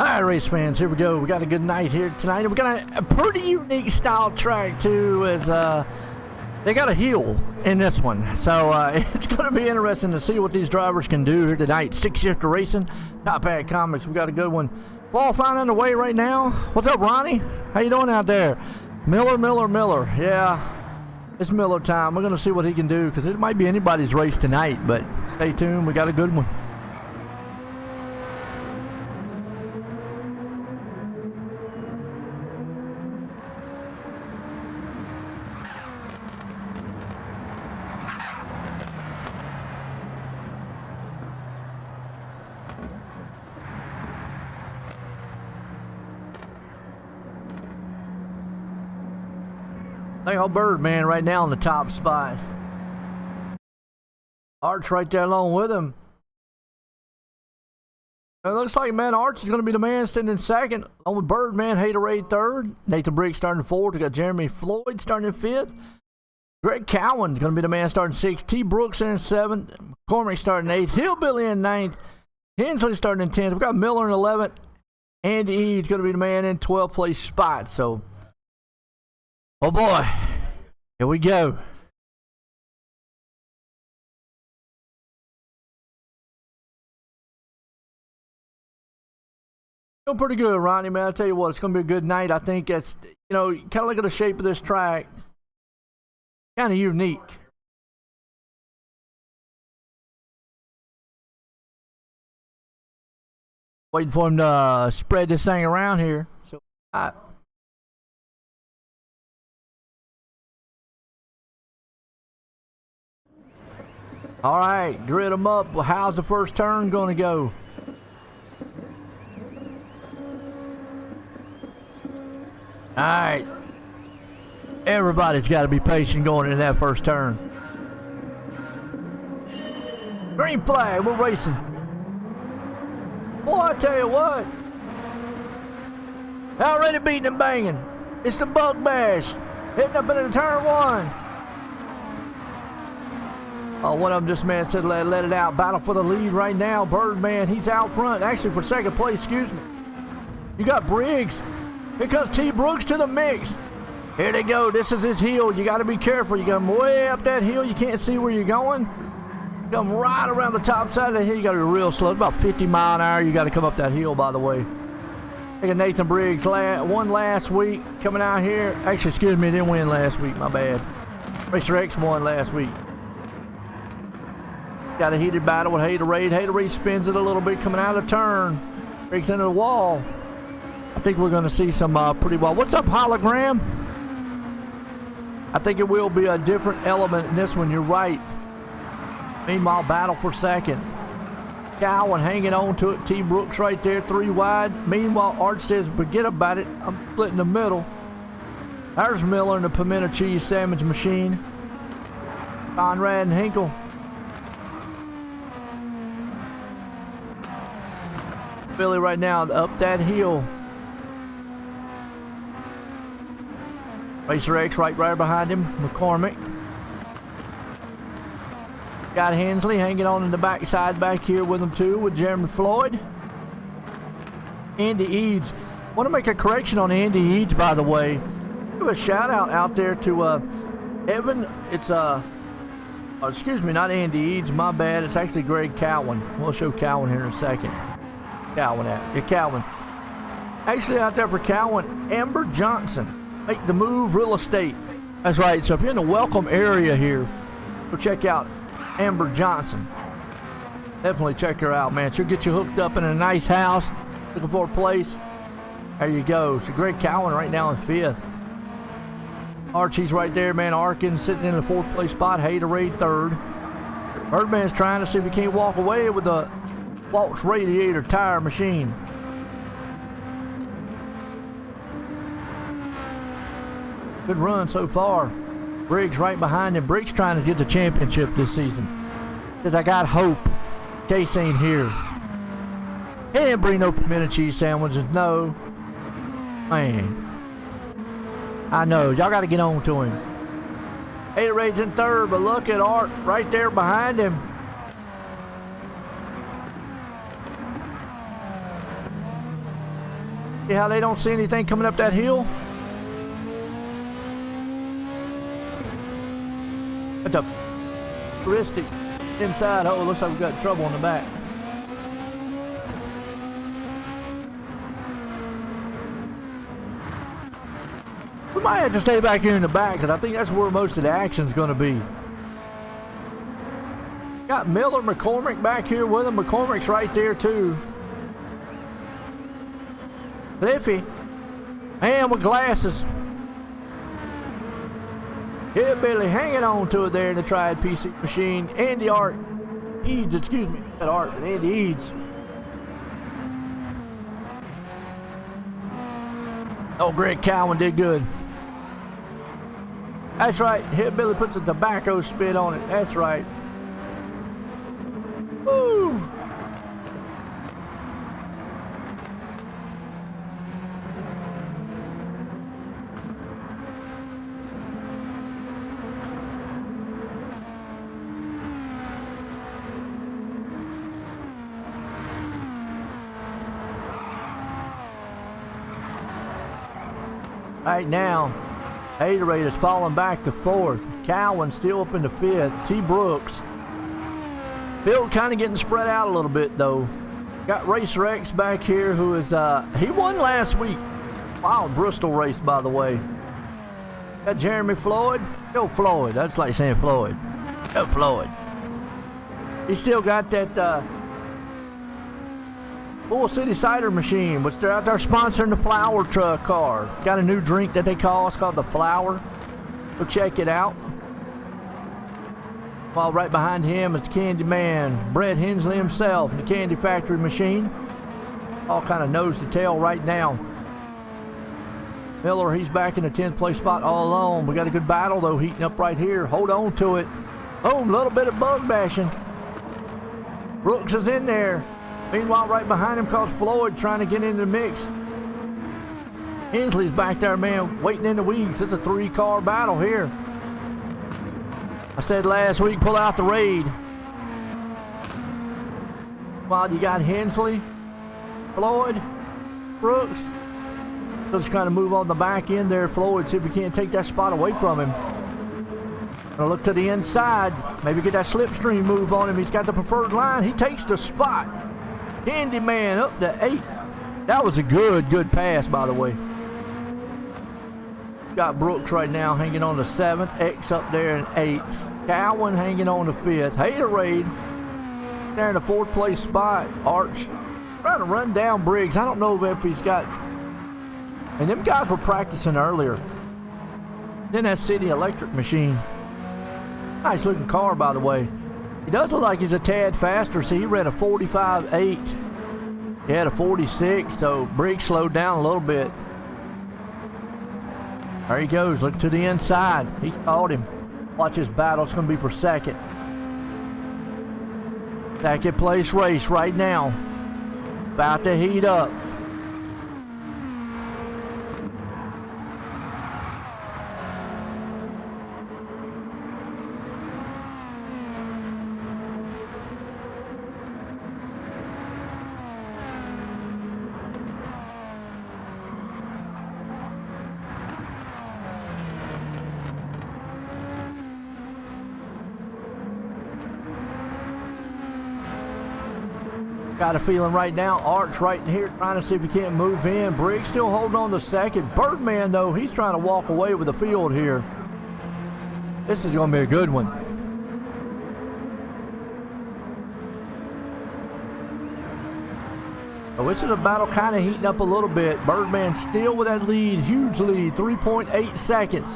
All right, race fans, here we go. We got a good night here tonight. And we got a pretty unique style track, too, as they got a hill in this one. So it's going to be interesting to see what these drivers can do here tonight. Six Shifter Racing, Top Hat Comics. We got a good one. Qualifying underway right now. What's up, Ronnie? How you doing out there? Miller. Yeah, it's Miller time. We're going to see what he can do because it might be anybody's race tonight, but stay tuned. We got a good one. They got Birdman right now in the top spot. Arch right there along with him. It looks like, man, Arch is going to be the man standing in second. On with Birdman, Haterade third. Nathan Briggs starting fourth. We got Jeremy Floyd starting in fifth. Greg Cowan is going to be the man starting sixth. T. Brooks in seventh. McCormick starting eighth. Hillbilly in ninth. Hensley starting in 10th. We got Miller in 11th. Andy E is going to be the man in 12th place spot. So, oh boy, here we go. Doing pretty good, Ronnie, man. I tell you what, it's going to be a good night. I think that's, you know, kind of look at the shape of this track. Kind of unique. Waiting for him to spread this thing around here. So, all right, grid them up. Well, how's the first turn going to go? All right. Everybody's got to be patient going into that first turn. Green flag, we're racing. Boy, I tell you what. Already beating and banging. It's the Bug Bash. Hitting up into turn one. Oh, one of them just, man, said let it out. Battle for the lead right now. Birdman, he's out front. Actually, for second place, excuse me. You got Briggs. Here comes T. Brooks to the mix. Here they go. This is his hill. You got to be careful. You come way up that hill. You can't see where you're going. Come right around the top side of the hill. You got to be real slow. About 50 mile an hour. You got to come up that hill, by the way. I got Nathan Briggs won last week. Coming out here. Actually, excuse me, didn't win last week. My bad. Racer X won last week. Got a heated battle with Haterade. Haterade spins it a little bit coming out of turn. Breaks into the wall. I think we're going to see some pretty well. What's up, hologram? I think it will be a different element in this one. You're right. Meanwhile, battle for second. Cowan hanging on to it. T. Brooks right there, 3 wide. Meanwhile, Art says, forget about it. I'm splitting the middle. There's Miller in the pimento cheese sandwich machine. Conrad and Hinkle. Billy right now up that hill. Racer X right behind him. McCormick. Got Hensley hanging on in the backside back here with him too, with Jeremy Floyd. Andy Eads. Want to make a correction on Andy Eads, by the way. Give a shout out there to Evan. It's excuse me, not Andy Eads, my bad. It's actually Greg Cowan. We'll show Cowan here in a second. Cowan at. Yeah, Cowan. Actually out there for Cowan, Amber Johnson. Make the move real estate. That's right. So if you're in the Welcome area here, go check out Amber Johnson. Definitely check her out, man. She'll get you hooked up in a nice house. Looking for a place. There you go. So Greg Cowan right now in 5th. Archie's right there, man. Arkin sitting in the 4th place spot. Haterade 3rd. Birdman's trying to see if he can't walk away with the Waltz radiator tire machine. Good run so far. Briggs right behind him. Briggs trying to get the championship this season. Says, I got hope. Chase ain't here. He didn't bring no pimento cheese sandwiches. No. Man. I know. Y'all got to get on to him. Haterade's in 3rd, but look at Art right there behind him. See how they don't see anything coming up that hill? That's a touristic inside. Oh, it looks like we've got trouble in the back. We might have to stay back here in the back because I think that's where most of the action's going to be. Got Miller McCormick back here with him. McCormick's right there too. Cliffy, man with glasses. Hillbilly hanging on to it there in the Triad PC machine. Andy Eads, excuse me, not Art, but Andy Eads. Oh, Greg Cowan did good. That's right, Hillbilly puts a tobacco spit on it. That's right. Woo! Right now, Haterade is falling back to fourth. Cowan still up in the fifth. T. Brooks. Bill kind of getting spread out a little bit though. Got Racer X back here who is, he won last week. Wild Bristol race, by the way. Got Jeremy Floyd. Go Floyd. That's like saying Floyd. Go Floyd. He still got that, Full City Cider Machine, which they're out there sponsoring the Flower Truck car. Got a new drink that they call, it's called the Flower. Go check it out. While right behind him is the Candy Man, Brett Hensley himself, and the Candy Factory Machine. All kind of nose to tail right now. Miller, he's back in the 10th place spot all alone. We got a good battle though heating up right here. Hold on to it. Boom, a little bit of bug bashing. Brooks is in there. Meanwhile, right behind him comes Floyd trying to get into the mix. Hensley's back there, man, waiting in the weeds. It's a 3-car battle here. I said last week, pull out the raid. While you got Hensley, Floyd, Brooks. Just kind of move on the back end there, Floyd, see if we can't take that spot away from him. Gonna look to the inside, maybe get that slipstream move on him. He's got the preferred line. He takes the spot. Candyman up to 8. That was a good pass, by the way. Got Brooks right now hanging on the 7th. X up there in 8th. Cowan hanging on the 5th. Haterade there in the 4th place spot. Arch trying to run down Briggs. I don't know if he's got... And them guys were practicing earlier. Then that City Electric Machine. Nice looking car, by the way. He does look like he's a tad faster. See, he ran a 45.8. He had a 46, so Briggs slowed down a little bit. There he goes, look to the inside. He caught him. Watch his battle, it's going to be for second. Second place race right now. About to heat up. Got a feeling right now, Arch right here trying to see if he can't move in. Briggs still holding on to second. Birdman, though, he's trying to walk away with the field here. This is going to be a good one. So this is a battle kind of heating up a little bit. Birdman still with that lead, huge lead, 3.8 seconds.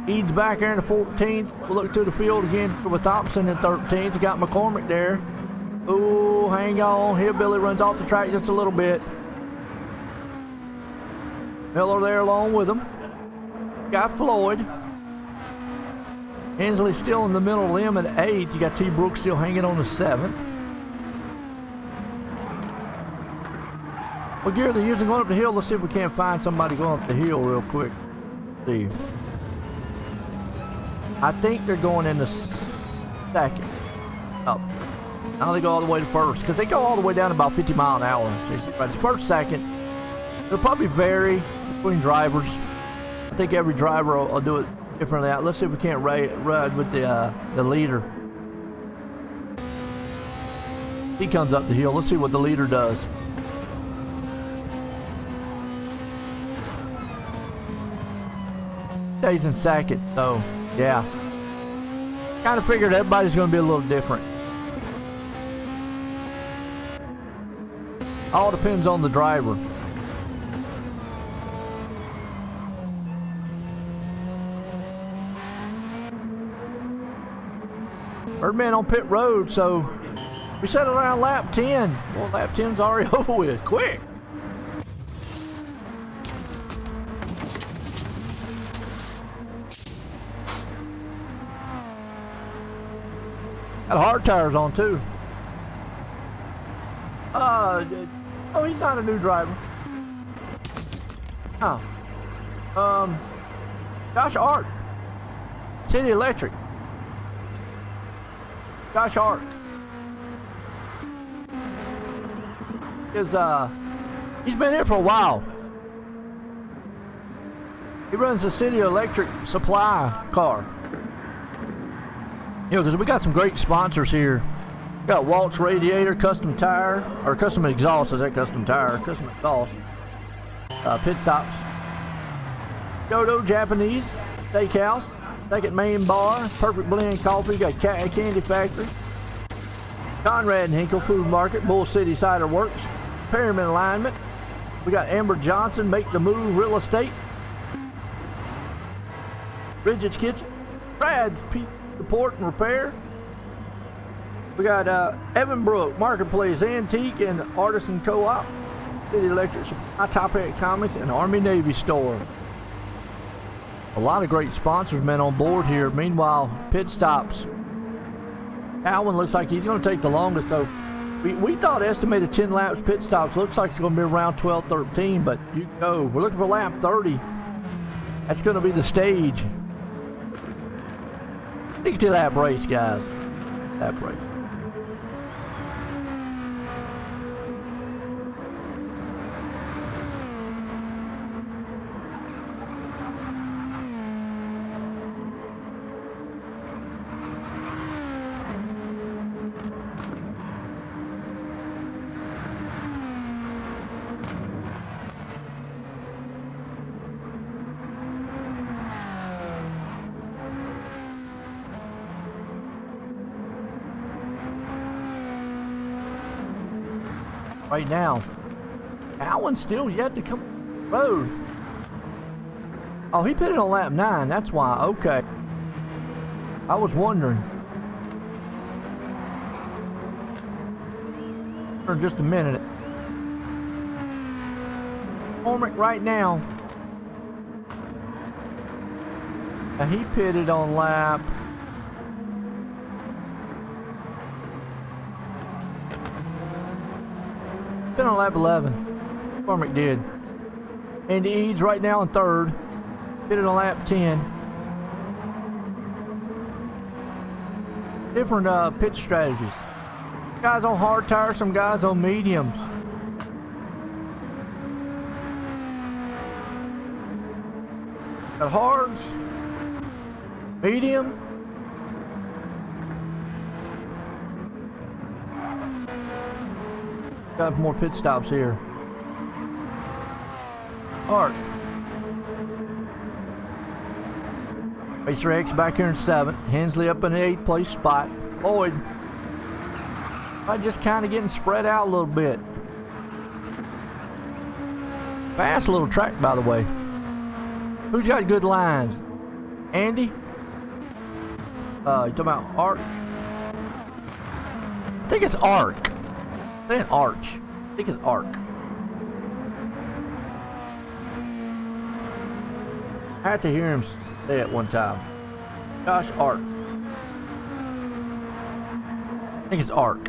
Eads back there in the 14th. We'll look to the field again with Thompson in 13th. You got McCormick there. Oh, hang on. Hillbilly runs off the track just a little bit. Miller there along with him. Got Floyd. Hensley still in the middle of him at 8th. You got T. Brooks still hanging on the 7th. What gear they're using going up the hill? Let's see if we can't find somebody going up the hill real quick. Let's see. I think they're going in the second. Oh. Now they go all the way to first, because they go all the way down about 50 miles an hour. So first, second. It'll probably vary between drivers. I think every driver will do it differently. Let's see if we can't ride with the leader. He comes up the hill. Let's see what the leader does. Stays in second, so yeah. Kind of figured everybody's going to be a little different. All depends on the driver. Birdman on pit road, so we set around lap 10. Well, lap 10's already over with. Quick. Got hard tires on too. Oh, he's not a new driver. Oh. Josh Art. City Electric. Josh Art. He's been here for a while. He runs the City Electric supply car. You know, because we got some great sponsors here. Got Waltz Radiator, Custom Tire, or Custom Exhaust. Is that Custom Tire? Custom Exhaust. Pit Stops. Dodo Japanese Steakhouse. Second Main Bar. Perfect Blend Coffee. Got Candy Factory. Conrad and Hinkle Food Market. Bull City Cider Works. Pyramid Alignment. We got Amber Johnson, Make the Move Real Estate. Bridget's Kitchen. Brad's Pizza Support and Repair. We got Evan Brook, Marketplace Antique and Artisan Co-op. City Electric Supply, Top Hat Comics, and Army Navy Store. A lot of great sponsors, man, on board here. Meanwhile, Pit Stops. Alwyn looks like he's going to take the longest, so we thought estimated 10 laps Pit Stops. Looks like it's going to be around 12, 13, but you go. We're looking for lap 30. That's going to be the stage. 60 lap race, guys. Lap race. Right now, Alwyn's still yet to come on the road. Oh, he pitted on lap 9. That's why. Okay. I was wondering. For just a minute. Cormac right now. He pitted on lap. Been on lap 11. Cormac did. Andy Eads right now in third. Pitted on lap 10. Different pit strategies. Guys on hard tires, some guys on mediums. Got hards, medium. Got more pit stops here. Art. Racer X back here in 7th. Hensley up in the 8th place spot. Floyd. Just kind of getting spread out a little bit. Fast little track, by the way. Who's got good lines? Andy? You talking about Arch? I think it's Arc. Saying Arch. I think it's Arc. I had to hear him say it one time. Josh Arc. I think it's Arc.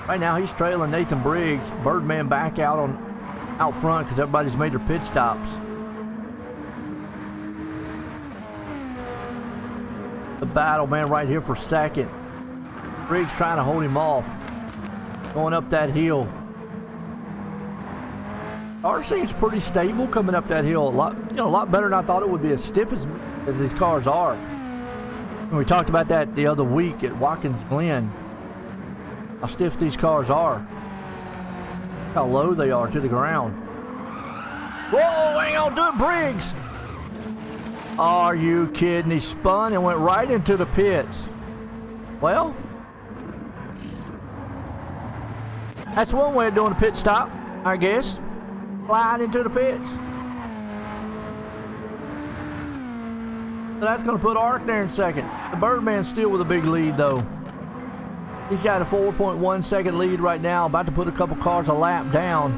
Right now he's trailing Nathan Briggs. Birdman back out front because everybody's made their pit stops. The battle, man, right here for second. Briggs trying to hold him off. Going up that hill. Car seems pretty stable coming up that hill. A lot better than I thought it would be, as stiff as these cars are. And we talked about that the other week at Watkins Glen. How stiff these cars are. How low they are to the ground. Whoa, hang on, do it, Briggs! Are you kidding? He spun and went right into the pits. Well, that's one way of doing a pit stop, I guess. Flying into the pits. So that's going to put Ark there in second. The Birdman's still with a big lead, though. He's got a 4.1 second lead right now. About to put a couple cars a lap down.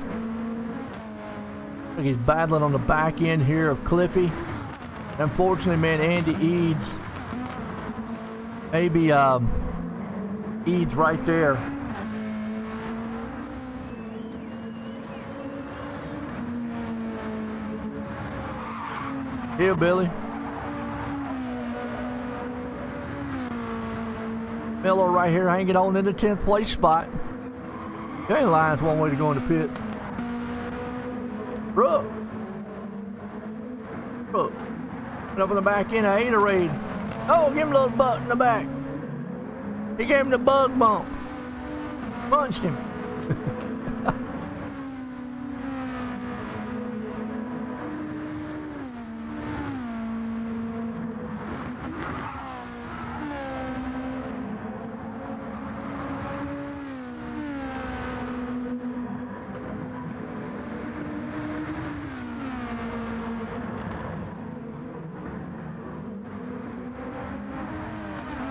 I think he's battling on the back end here of Cliffy. Unfortunately, man, Andy Eads. Maybe Eads right there. Here, Billy. Miller right here hanging on in the 10th place spot. Chain line's one way to go in the pits. Brooke. Up in the back end of Haterade. Oh, give him a little butt in the back. He gave him the bug bump. Punched him.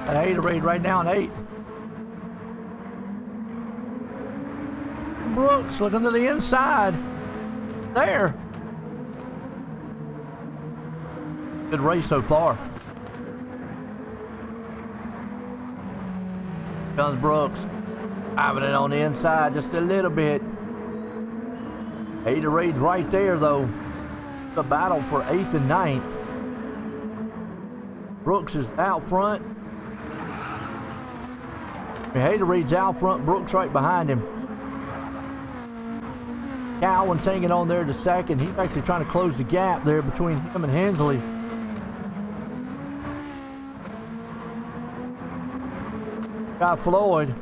Haterade right now in 8. Brooks looking to the inside. There. Good race so far. Comes Brooks. Having it on the inside just a little bit. Haterade's right there though. The battle for 8th and 9th. Brooks is out front. Haterade's out front, Brooks right behind him. Cowan's hanging on there to second. He's actually trying to close the gap there between him and Hensley. Got Floyd.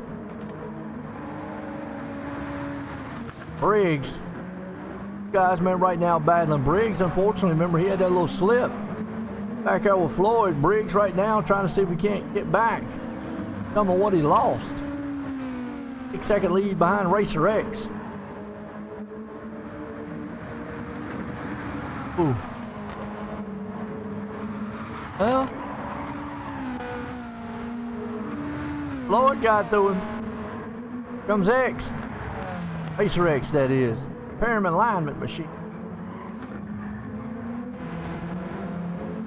Briggs. Guys, man, right now battling. Briggs, unfortunately, remember, he had that little slip. Back there with Floyd. Briggs right now trying to see if he can't get back. Some of what he lost. 6-second lead behind Racer X. Ooh. Well, Floyd got through him. Comes X. Racer X, that is. Perriman alignment machine.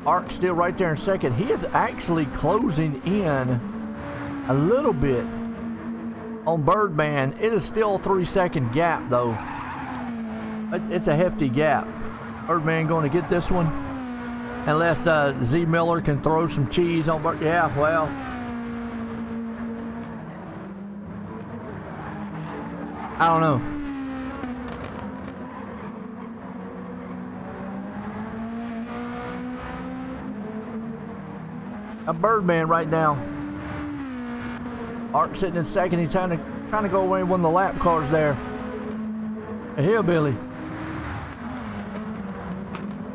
Ark still right there in second. He is actually closing in a little bit on Birdman. It is still a 3-second gap though. It's a hefty gap. Birdman going to get this one unless Z Miller can throw some cheese on Bird. Yeah, well, I don't know. A Birdman right now. Ark sitting in second. He's trying to go away one of the lap cars there. A hillbilly.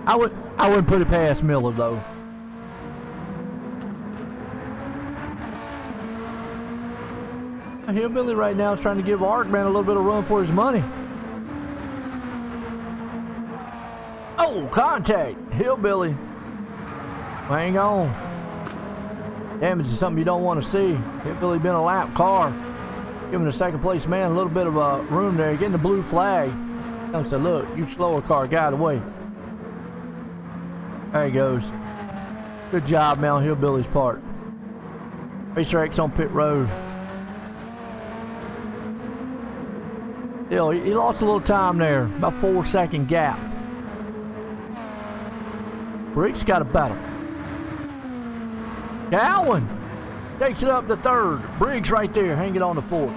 I wouldn't put it past Miller though. A hillbilly right now is trying to give Arkman a little bit of run for his money. Oh, contact. Hillbilly. Hang on. Damage is something you don't want to see. Hillbilly been a lap car. Giving the second place man a little bit of room there. Getting the blue flag. Come say, look, you slower car, get out of the way. There he goes. Good job, man, on Hillbilly's part. Racer X on pit road. Still, he lost a little time there. About 4-second gap. Briggs got a battle. Cowan takes it up to third. Briggs right there, hanging on to fourth.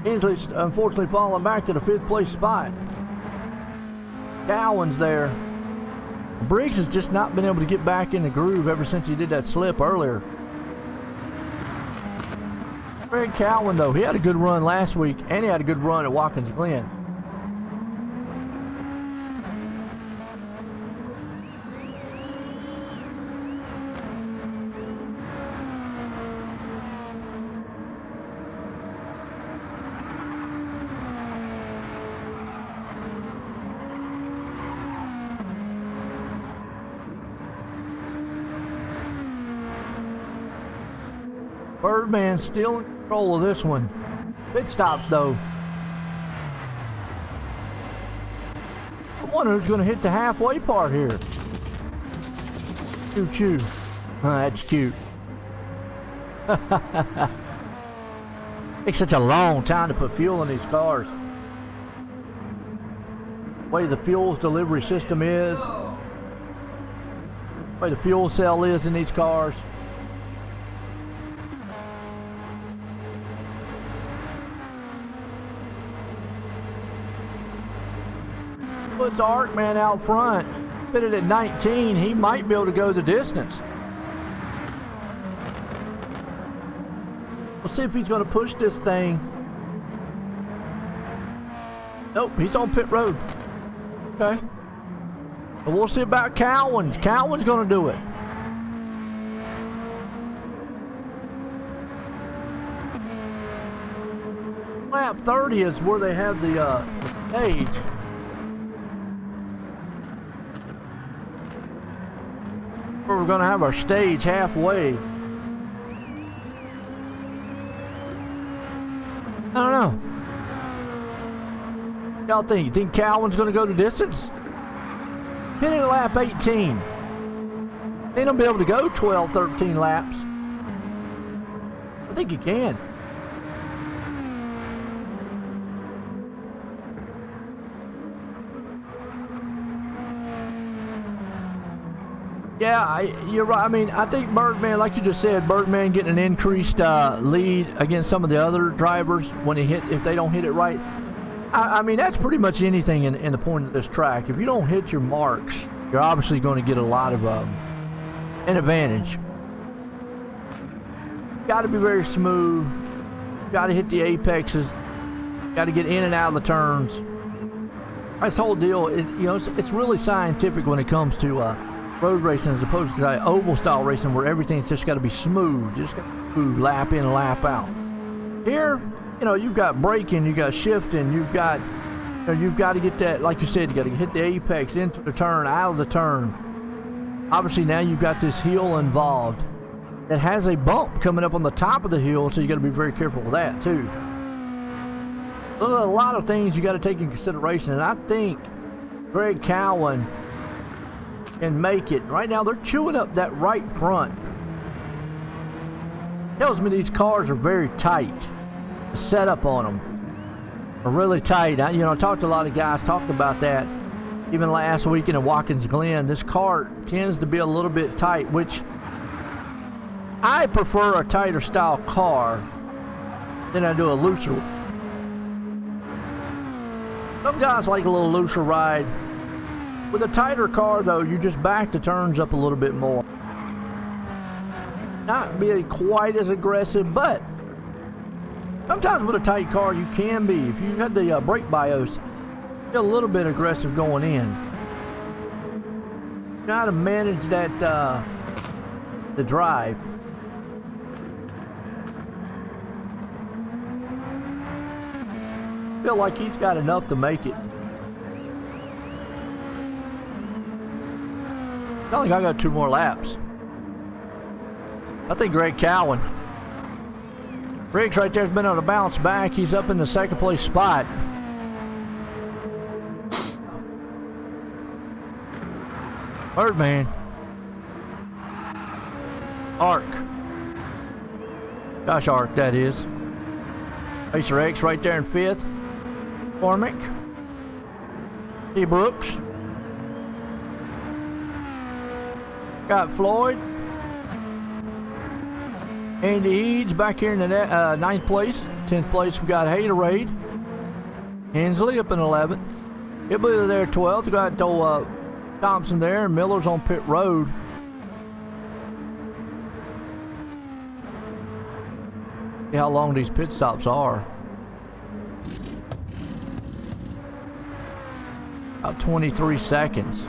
Hensley's unfortunately falling back to the 5th place spot. Cowan's there. Briggs has just not been able to get back in the groove ever since he did that slip earlier. Greg Cowan, though, he had a good run last week, and he had a good run at Watkins Glen. Birdman still in control of this one. Pit stops, though. I wonder who's going to hit the halfway part here. Choo-choo. That's cute. Takes such a long time to put fuel in these cars. The way the fuel's delivery system is. The way the fuel cell is in these cars. Puts Artman out front, fitted at 19, he might be able to go the distance. We'll see if he's going to push this thing. Nope, he's on pit road. Okay. But we'll see about Cowan. Cowan's going to do it. Lap 30 is where they have the stage. We're going to have our stage halfway. I don't know. Y'all think? You think Cowan's going to go the distance? Hitting at lap 18. They don't be able to go 12, 13 laps. I think he can. Yeah, you're right. I mean, I think Birdman, like you just said, Birdman getting an increased lead against some of the other drivers when if they don't hit it right. I mean, that's pretty much anything in the point of this track. If you don't hit your marks, you're obviously going to get a lot of an advantage. Got to be very smooth. Got to hit the apexes. Got to get in and out of the turns. This whole deal, it's really scientific when it comes to road racing as opposed to oval style racing where everything's just got to be smooth, just got to move lap in and lap out. Here, you've got braking, you've got shifting, you've got to get that, like you said, you got to hit the apex into the turn, out of the turn. Obviously now you've got this hill involved that has a bump coming up on the top of the hill, so you got to be very careful with that too. So there's a lot of things you got to take in consideration, and I think Greg Cowan and make it. Right now, they're chewing up that right front. Tells me these cars are very tight. The setup on them are really tight. I talked to a lot of guys, talked about that. Even last weekend in Watkins Glen, this car tends to be a little bit tight, which I prefer a tighter style car than I do a looser. Some guys like a little looser ride. With a tighter car, though, you just back the turns up a little bit more. Not be quite as aggressive, but sometimes with a tight car, you can be. If you had the brake bios, get a little bit aggressive going in. You know how to manage that, the drive. Feel like he's got enough to make it. I think I got 2 more laps. I think Greg Cowan. Briggs right there's been on a bounce back. He's up in the second place spot. Birdman. Arc. Josh Arc, that is. Racer X right there in 5th. Cormick. T. Brooks. Got Floyd. Andy Eads back here in the 9th place. 10th place, we got Haterade. Hensley up in 11th. He'll be there 12th. We got Thompson there, and Miller's on pit road. See how long these pit stops are. About 23 seconds.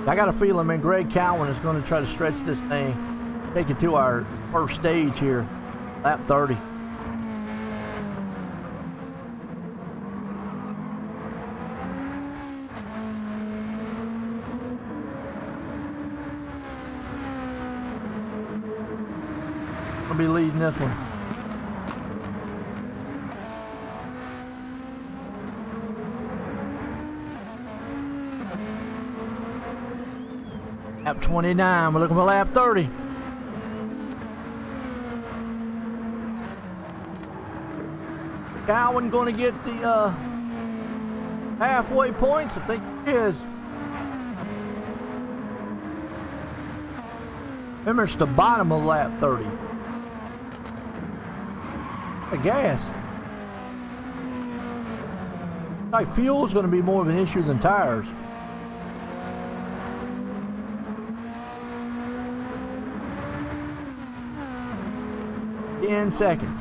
I got a feeling, man, Greg Cowan is going to try to stretch this thing, take it to our first stage here, lap 30. I'll be leading this one. Lap 29, we're looking for lap 30. Cowan going to get the halfway points? I think he is. Remember, it's the bottom of lap 30. The gas. Like fuel's going to be more of an issue than tires. In seconds.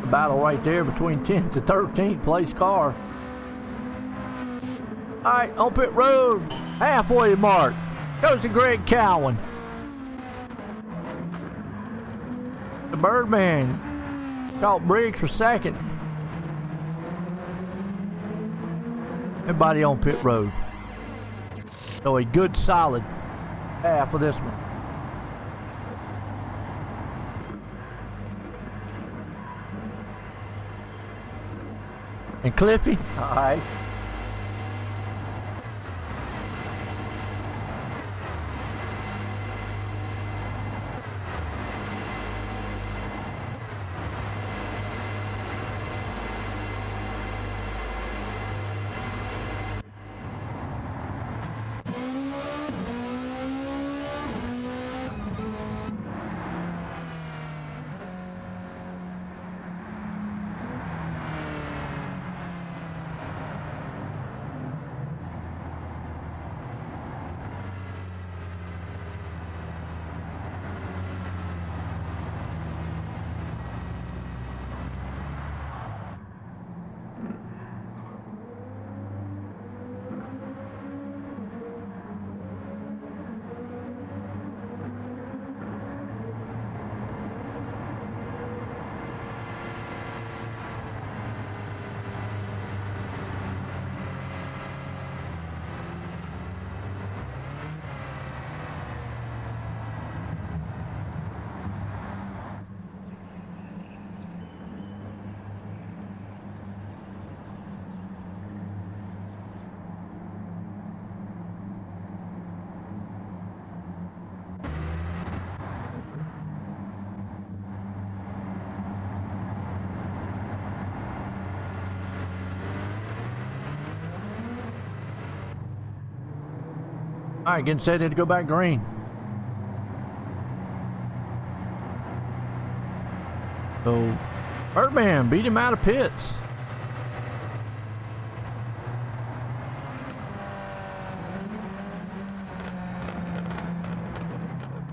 The battle right there between 10th to 13th place car. All right, on pit road, halfway mark, goes to Greg Cowan. The Birdman caught Briggs for second. Everybody on pit road. So a good solid half of this one. And Cliffy, all right. All right, getting set to go back green. So, Birdman beat him out of pits.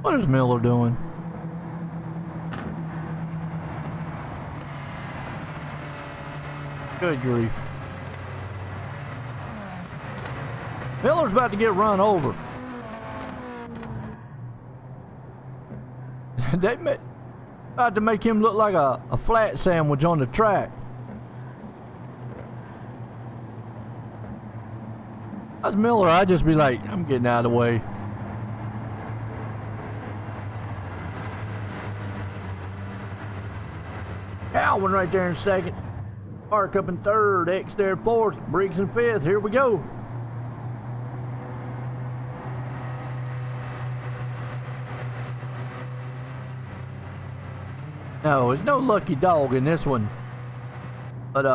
What is Miller doing? Good grief. Miller's about to get run over. They about to make him look like a flat sandwich on the track. That's Miller. I'd just be like, I'm getting out of the way. Alwyn right there in second. Park up in third. X there in fourth. Briggs in fifth. Here we go. No, there's no lucky dog in this one. But,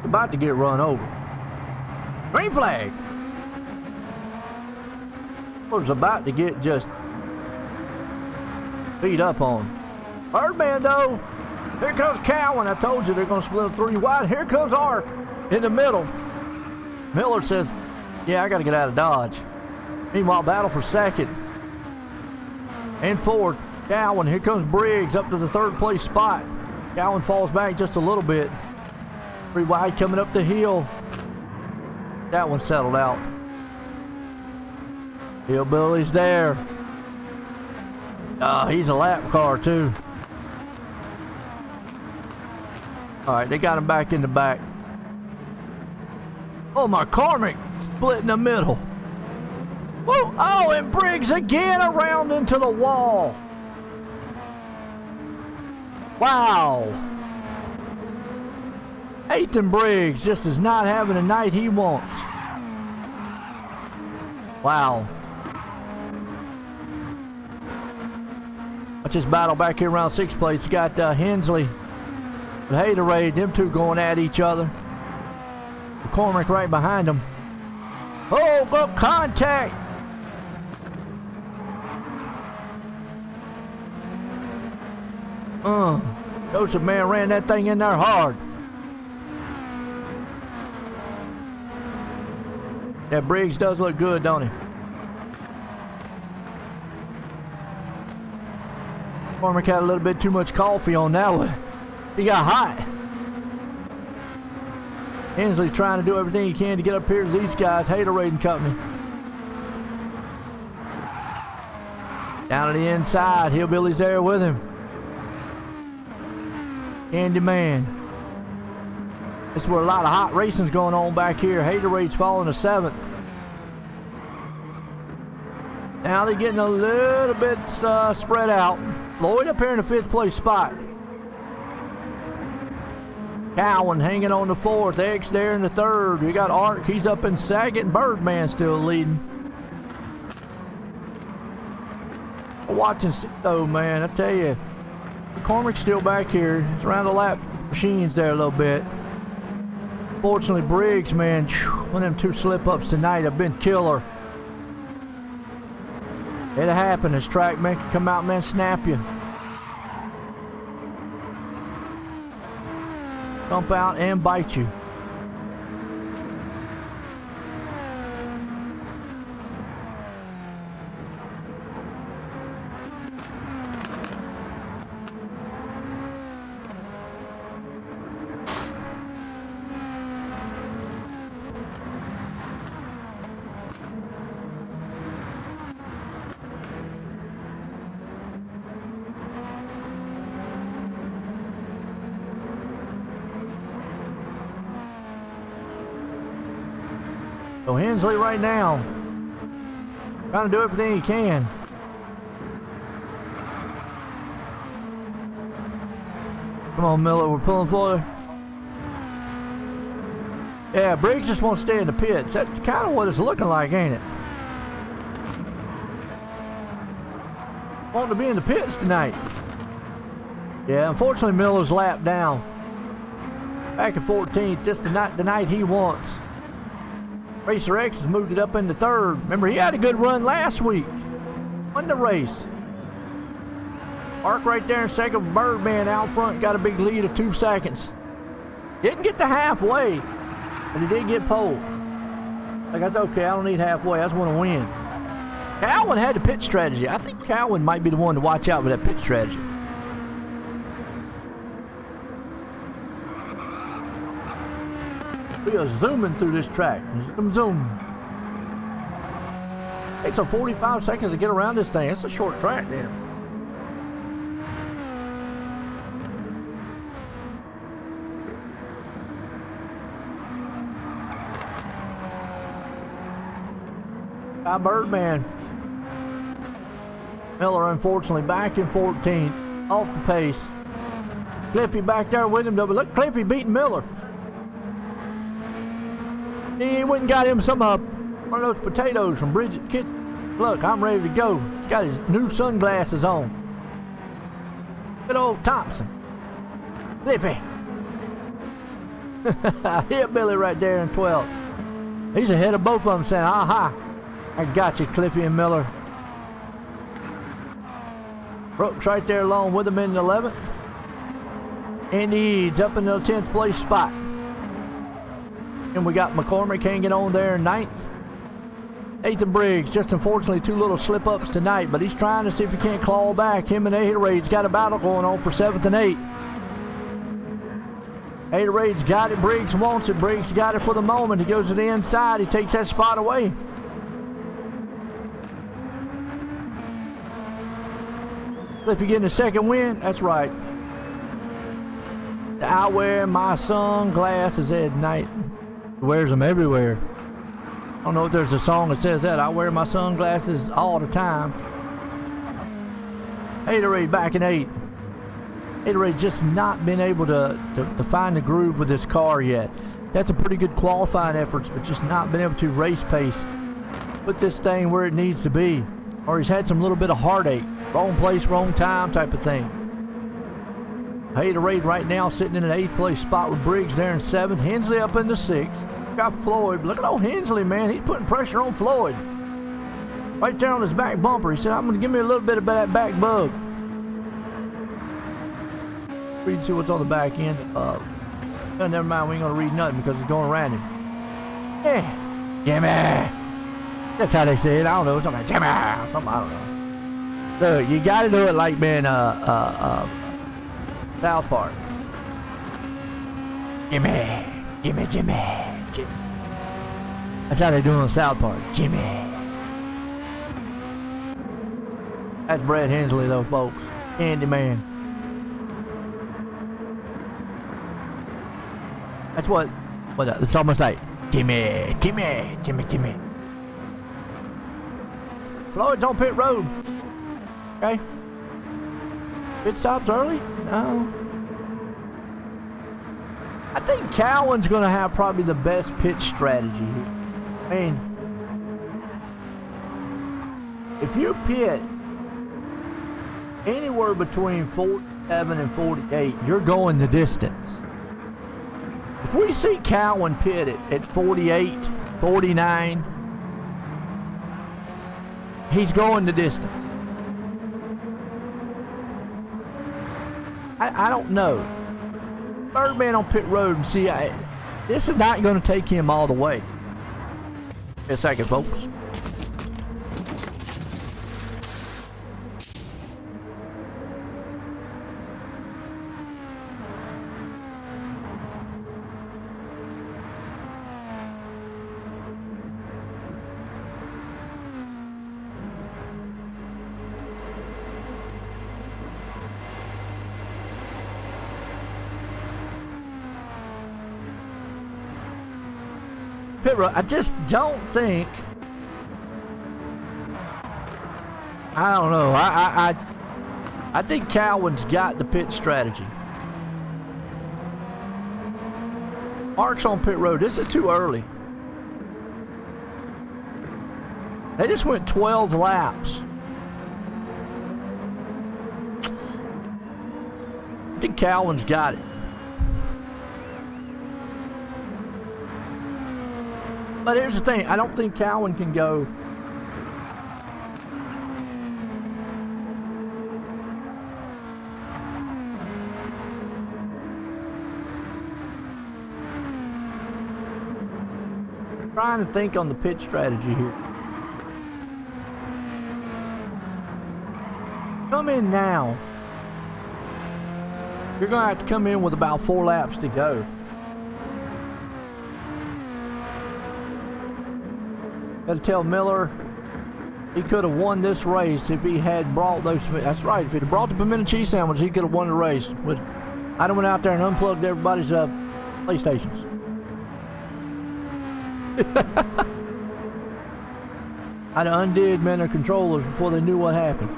about to get run over. Green flag. Was about to get just beat up on. Birdman, though. Here comes Cowan. I told you they're going to split them 3 wide. Here comes Ark in the middle. Miller says, yeah, I got to get out of Dodge. Meanwhile, battle for second and fourth. Cowan, here comes Briggs up to the 3rd place spot. Cowan falls back just a little bit. 3 wide coming up the hill. That one settled out. Hillbilly's there. He's a lap car too. All right, they got him back in the back. Oh, McCormick split in the middle. Woo! Oh, and Briggs again around into the wall. Wow. Ethan Briggs just is not having the night he wants. Wow. Watch this battle back here around 6th place. You got Hensley and Haterade, them two going at each other. McCormick right behind them. Oh, good contact. Joseph, man, ran that thing in there hard. Yeah, Briggs does look good, don't he? McCormick had a little bit too much coffee on that one. He got hot. Hensley's trying to do everything he can to get up here to these guys, Haterade and company. Down to the inside, Hillbilly's there with him. Candyman. This is where a lot of hot racing's going on back here. Haterade's falling to 7th. Now they're getting a little bit spread out. Lloyd up here in the 5th place spot. Cowan hanging on the 4th. X there in the 3rd. We got Ark. He's up in 2nd. Birdman still leading. Watching though, man, I tell you, McCormick's still back here. It's around the lap machines there a little bit. Fortunately, Briggs, man, one of them 2 slip-ups tonight have been killer. It'll happen. This track, man, can come out, man, snap you. Jump out and bite you. So Hensley right now trying to do everything he can. Come on, Miller, we're pulling for you. Yeah, Briggs just won't stay in the pits. That's kind of what it's looking like, ain't it? Wanting to be in the pits tonight. Yeah, unfortunately, Miller's lapped down. Back in 14th, just the night he wants. Racer X has moved it up into 3rd. Remember, he had a good run last week. Won the race. Ark right there in 2nd. Birdman out front got a big lead of 2 seconds. Didn't get to halfway, but he did get pole. Like, that's okay. I don't need halfway. I just want to win. Cowan had the pit strategy. I think Cowan might be the one to watch out for that pit strategy. We are zooming through this track. Zoom, zoom. Takes them 45 seconds to get around this thing. It's a short track there. Birdman. Miller, unfortunately, back in 14th. Off the pace. Cliffy back there with him, though. But look, Cliffy beating Miller. He went and got him some one of those potatoes from Bridget Kitchen. Look, I'm ready to go. He's got his new sunglasses on. Good old Thompson. Cliffy. Hit Billy right there in 12th. He's ahead of both of them saying, aha, I got you, Cliffy and Miller. Brooks right there along with him in the 11th. Andy Eads up in the 10th place spot. And we got McCormick hanging on there in 9th. Nathan Briggs, just unfortunately 2 little slip-ups tonight, but he's trying to see if he can't claw back. Him and Haterade got a battle going on for 7th and 8th. Haterade's got it. Briggs wants it. Briggs got it for the moment. He goes to the inside. He takes that spot away. If you're getting a second win, that's right. I wear my sunglasses at night. He wears them everywhere. I don't know if there's a song that says that. I wear my sunglasses all the time. Haterade back in 8th. Haterade just not been able to find the groove with this car yet. That's a pretty good qualifying efforts, but just not been able to race pace. Put this thing where it needs to be. Or he's had some little bit of heartache. Wrong place, wrong time type of thing. Haterade right now sitting in an 8th place spot with Briggs there in 7th. Hensley up in the 6th. Got Floyd. Look at old Hensley, man. He's putting pressure on Floyd. Right there on his back bumper. He said, I'm going to give me a little bit of that back bug. Read and see what's on the back end. Never mind. We ain't going to read nothing because it's going around him. Yeah. Jimmy. That's how they say it. I don't know. Something like Jimmy. Something, I don't know. Look, you got to do it like being South Park. Jimmy. Jimmy, Jimmy, Jimmy. That's how they do it on South Park. Jimmy. That's Brad Hensley, though, folks. Candy Man. That's what it's almost like Jimmy, Jimmy, Jimmy, Jimmy. Floyd's on pit road. Okay. Pit stops early? No. I think Cowan's going to have probably the best pit strategy here. I mean, if you pit anywhere between 47 and 48, you're going the distance. If we see Cowan pit at 48, 49, he's going the distance. I don't know. Third man on pit road and see, this is not going to take him all the way. A second, folks. Pit road. I just don't think. I don't know. I think Cowan's got the pit strategy. Mark's on pit road. This is too early. They just went 12 laps. I think Cowan's got it. But here's the thing, I don't think Cowan can go. Trying to think on the pit strategy here. Come in now. You're going to have to come in with about 4 laps to go. Got to tell Miller he could have won this race if he had brought those. That's right. If he'd have brought the pimento cheese sandwich, he could have won the race. I'd have went out there and unplugged everybody's PlayStations. I'd have undid men their controllers before they knew what happened.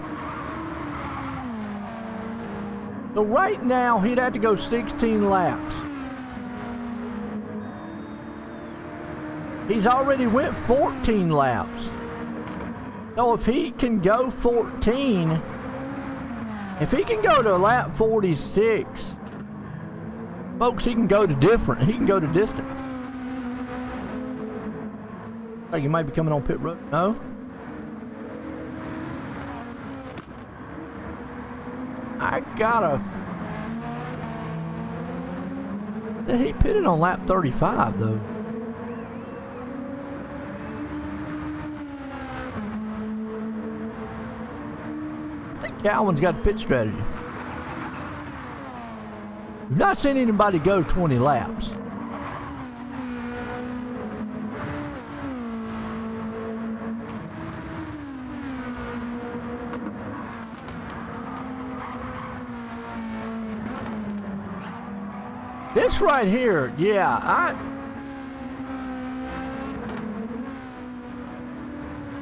So right now, he'd have to go 16 laps. He's already went 14 laps. So if he can go 14, if he can go to lap 46, folks, he can go to different. He can go to distance. Like he might be coming on pit road. No? I gotta. He pitted on lap 35 though. I think Calvin's got the pit strategy. We've not seen anybody go 20 laps. This right here, yeah,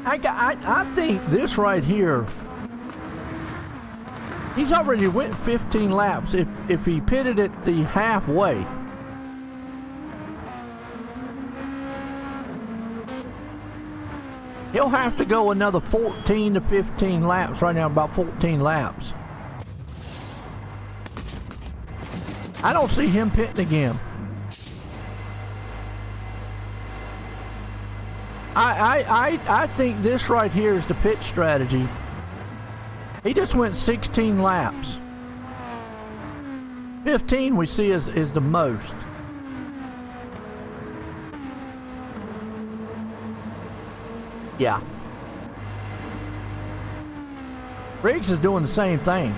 I think this right here, he's already went 15 laps. If he pitted at the halfway, he'll have to go another 14 to 15 laps right now, about 14 laps. I don't see him pitting again. I think this right here is the pit strategy. He just went 16 laps. 15 we see is the most. Yeah. Riggs is doing the same thing.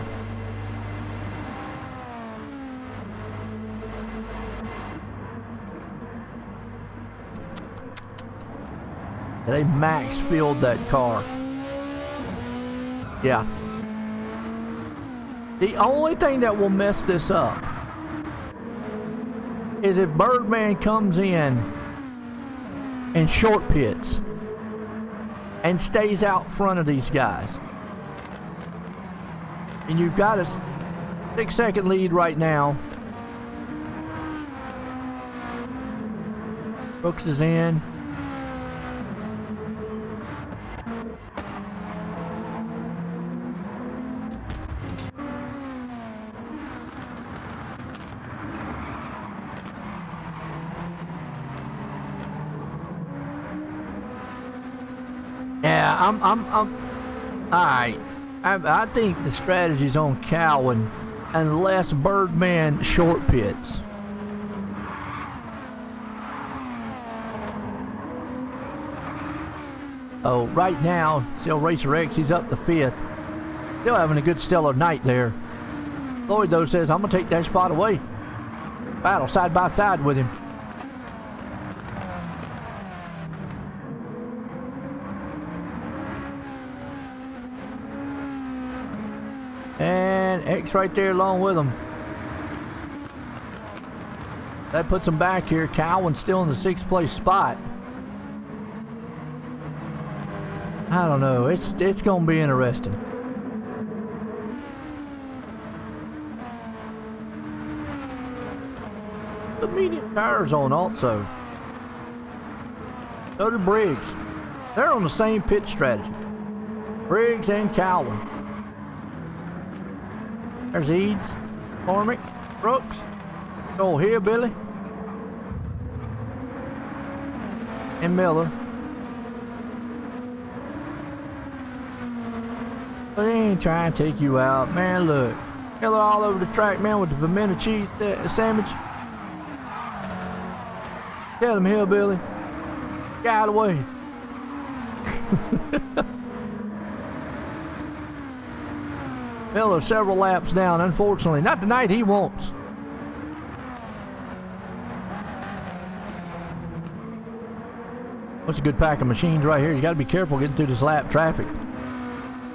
They max filled that car. Yeah. The only thing that will mess this up is if Birdman comes in and short pits and stays out front of these guys. And you've got a 6-second lead right now. Brooks is in. Yeah, I'm all right. I think the strategy's on Cowan unless Birdman short pits. Oh, right now, still Racer X, he's up to 5th. Still having a good stellar night there. Lloyd, though, says, I'm going to take that spot away. Battle side by side with him. And X right there along with him. That puts him back here. Cowan's still in the 6th place spot. I don't know. It's going to be interesting. The medium tires on also. So did Briggs. They're on the same pit strategy. Briggs and Cowan. There's Eads, Cormick, Brooks, old Hillbilly, and Miller. But they ain't trying to take you out. Man, look. Miller all over the track, man, with the pimento cheese sandwich. Tell him, Hillbilly. Get out of the way. Miller several laps down, unfortunately. Not tonight, he won't. What's a good pack of machines right here? You got to be careful getting through this lap traffic.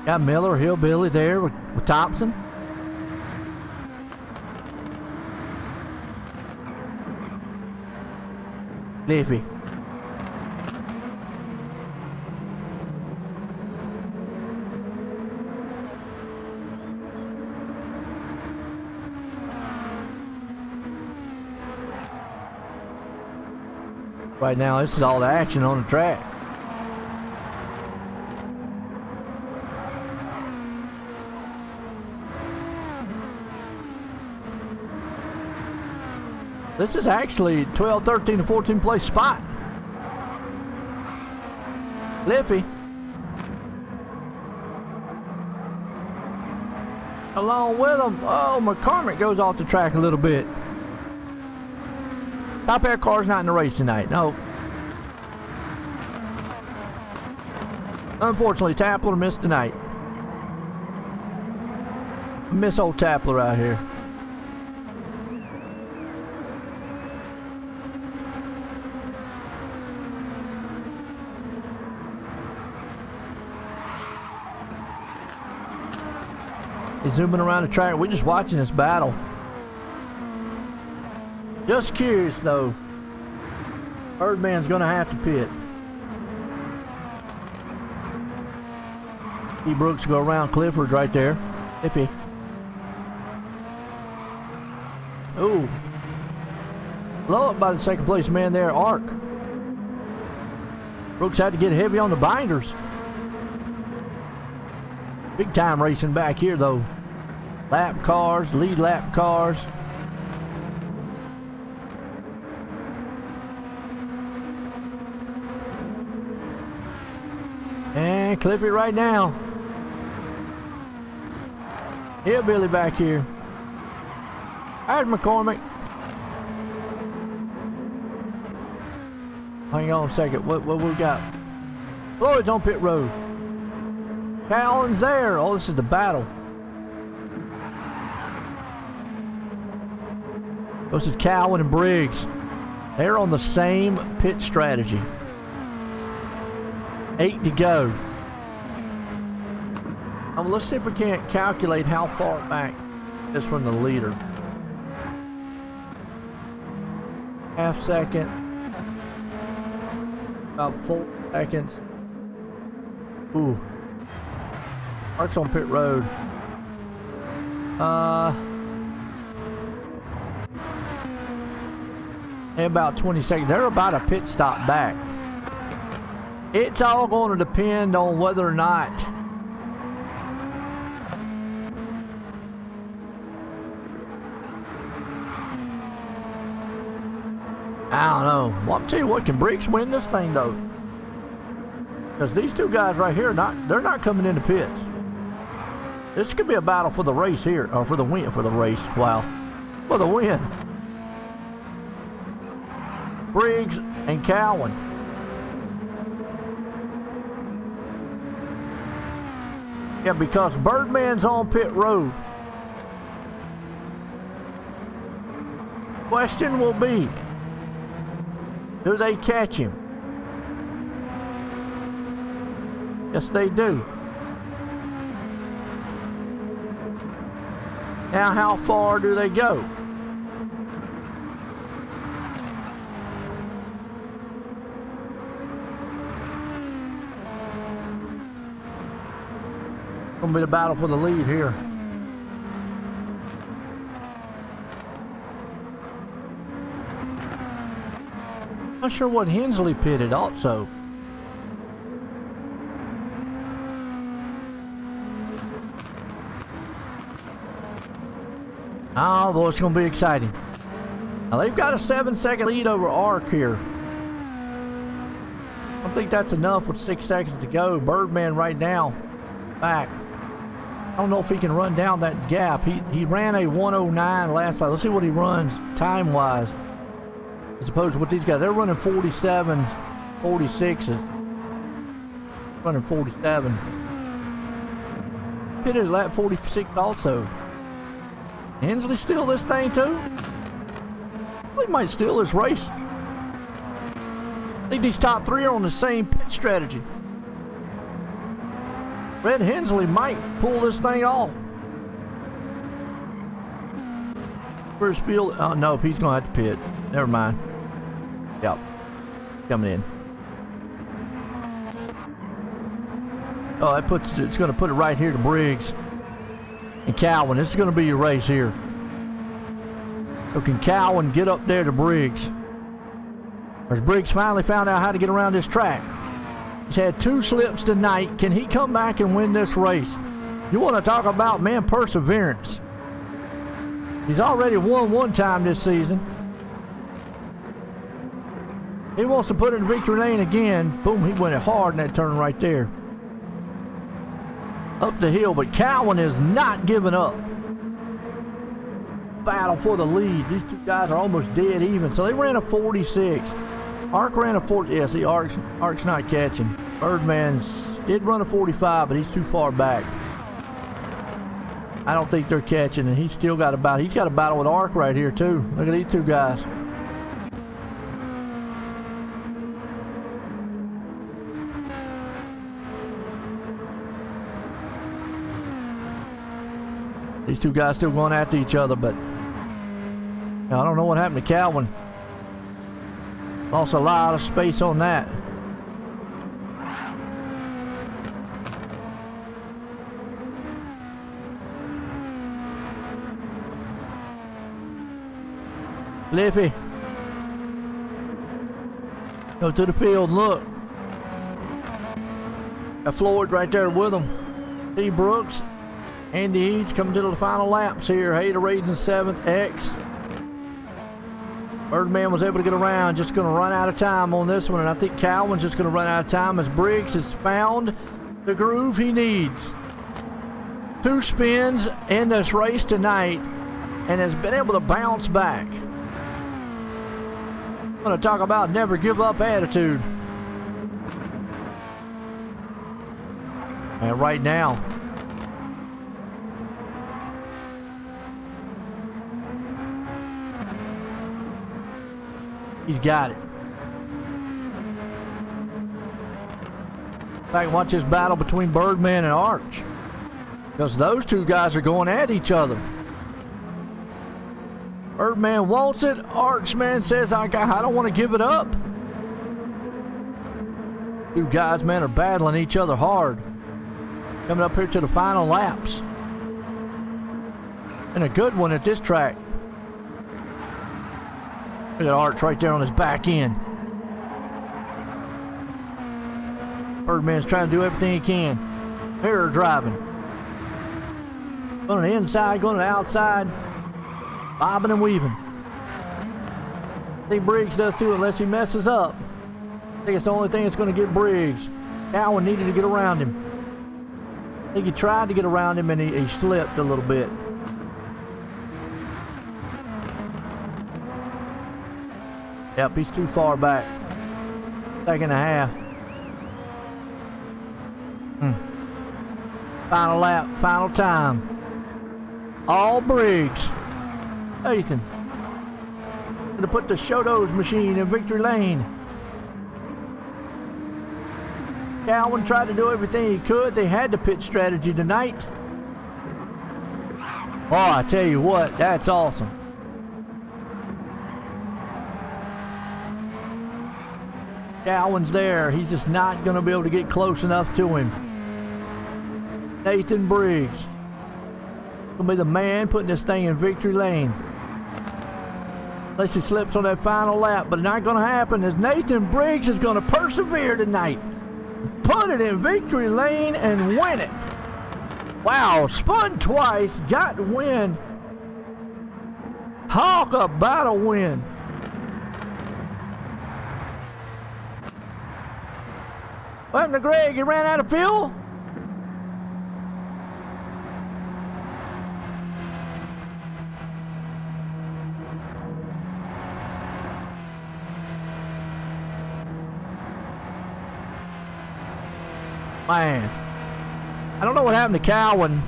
Got Miller, Hillbilly there with Thompson. Liffey. Right now, this is all the action on the track. This is actually 12, 13, and 14 place spot. Liffey. along with them. Oh, McCormick goes off the track a little bit. Top Air car's not in the race tonight. No. Unfortunately, Tapler missed tonight. Miss old Tapler out here. He's zooming around the track. We're just watching this battle. Just curious though. Birdman's gonna have to pit. E. Brooks go around Clifford right there. Iffy. Ooh. Blow up by the second place man there, Ark. Brooks had to get heavy on the binders. Big time racing back here though. Lap cars, lead lap cars. And Cliffy right now. Hillbilly back here. There's McCormick. Hang on a second. What we got? Floyd's on pit road. Callan's there. Oh, this is the battle. This is Cowan and Briggs. They're on the same pit strategy. 8 to go. Let's see if we can't calculate how far back is from the leader. Half second. About 4 seconds. Ooh. Mark's on pit road. In about 20 seconds. They're about a pit stop back. It's all going to depend on whether or not I don't know. Well, I'll tell you what, can Briggs win this thing though? Because these two guys right here, they're not coming into pits. This could be a battle for the race here, or for the win, for the race. Wow, for the win. Briggs and Cowan. Yeah, because Birdman's on pit road. Question will be, do they catch him? Yes, they do. Now, how far do they go? Gonna be the battle for the lead here. Not sure what Hensley pitted also. Oh boy, it's gonna be exciting. Now they've got a 7-second lead over Ark here. I don't think that's enough with 6 seconds to go. Birdman right now back. I don't know if he can run down that gap. He ran a 109 last time. Let's see what he runs time-wise. As opposed to what these guys, they're running 47, 46s. Running 47. Pitted at lap 46 also. Hensley steal this thing too? He might steal this race. I think these top three are on the same pit strategy. Red Hensley might pull this thing off. Where's Field? Oh no, he's gonna have to pit. Never mind. Yep, coming in. Oh, that puts it's gonna put it right here to Briggs and Cowan. This is gonna be your race here. So can Cowan get up there to Briggs? Or has Briggs finally found out how to get around this track? He's had 2 slips tonight. Can he come back and win this race? You want to talk about, man, perseverance. He's already won 1 time this season. He wants to put it in victory lane again. Boom, he went it hard in that turn right there. up the hill, but Cowan is not giving up. Battle for the lead. These two guys are almost dead even. So they ran a 46. Ark ran a 40. Yeah, see, Ark's not catching. Birdman's did run a 45, but he's too far back. I don't think they're catching, and he's still got a battle. He's got a battle with Ark right here too. Look at these two guys. These two guys still going after each other, but I don't know what happened to Calvin. Lost a lot of space on that. Liffy. Go to the field, look. Got Floyd right there with him. T. Brooks. Andy Eads coming to the final laps here. Haterades in 7th. X. Birdman was able to get around. Just going to run out of time on this one. And I think Calvin's just going to run out of time as Briggs has found the groove he needs. 2 spins in this race tonight and has been able to bounce back. I'm going to talk about never give up attitude. And right now, he's got it. I can watch this battle between Birdman and Arch, because those two guys are going at each other. Birdman wants it. Archman says, I don't want to give it up. Two guys, man, are battling each other hard. Coming up here to the final laps. And a good one at this track. Look at Arch right there on his back end. Birdman's trying to do everything he can. Mirror driving. Going to the inside, going to the outside. Bobbing and weaving. I think Briggs does too, unless he messes up. I think it's the only thing that's going to get Briggs. Cowan needed to get around him. I think he tried to get around him and he slipped a little bit. Yep, he's too far back. 2.5. Final lap, final time. All Briggs. Ethan. Gonna put the Shotos machine in victory lane. Calvin tried to do everything he could. They had the pit strategy tonight. Oh, I tell you what, that's awesome. Calvin's there. He's just not going to be able to get close enough to him. Nathan Briggs going to be the man putting this thing in victory lane. Unless he slips on that final lap, but it's not going to happen, as Nathan Briggs is going to persevere tonight. Put it in victory lane and win it. Wow, spun twice, got the win. Talk about a win. What happened to Greg? He ran out of fuel? Man, I don't know what happened to Cowan.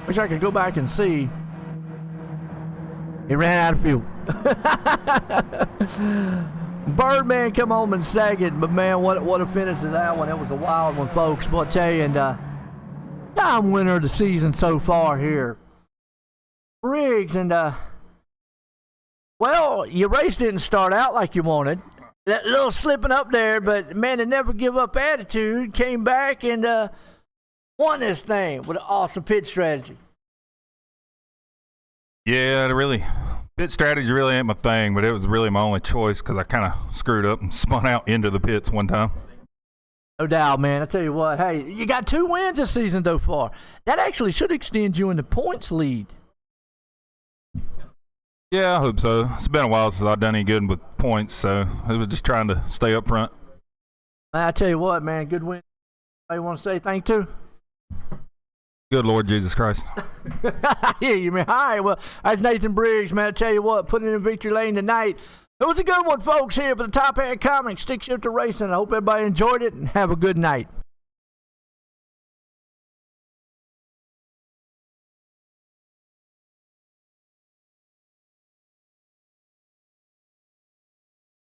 Wish I could go back and see. He ran out of fuel. Birdman come home in second, but man, what a finish to that one. It was a wild one, folks. But I tell you, and time winner of the season so far here, Briggs. And well, your race didn't start out like you wanted. That little slipping up there, but man, the never give up attitude came back and won this thing with an awesome pit strategy. Yeah, pit strategy really ain't my thing, but it was really my only choice because I kind of screwed up and spun out into the pits one time. No doubt, man. I tell you what, hey, you got 2 wins this season so far. That actually should extend you in the points lead. Yeah, I hope so. It's been a while since I've done any good with points, so I was just trying to stay up front. I tell you what, man, good win. Anybody want to say thank you to? Good Lord Jesus Christ. I hear you, man. All right, well, that's Nathan Briggs, man. I tell you what, putting it in victory lane tonight. It was a good one, folks, here for the Top Hat Comics, Stick Shifter Racing. I hope everybody enjoyed it, and have a good night.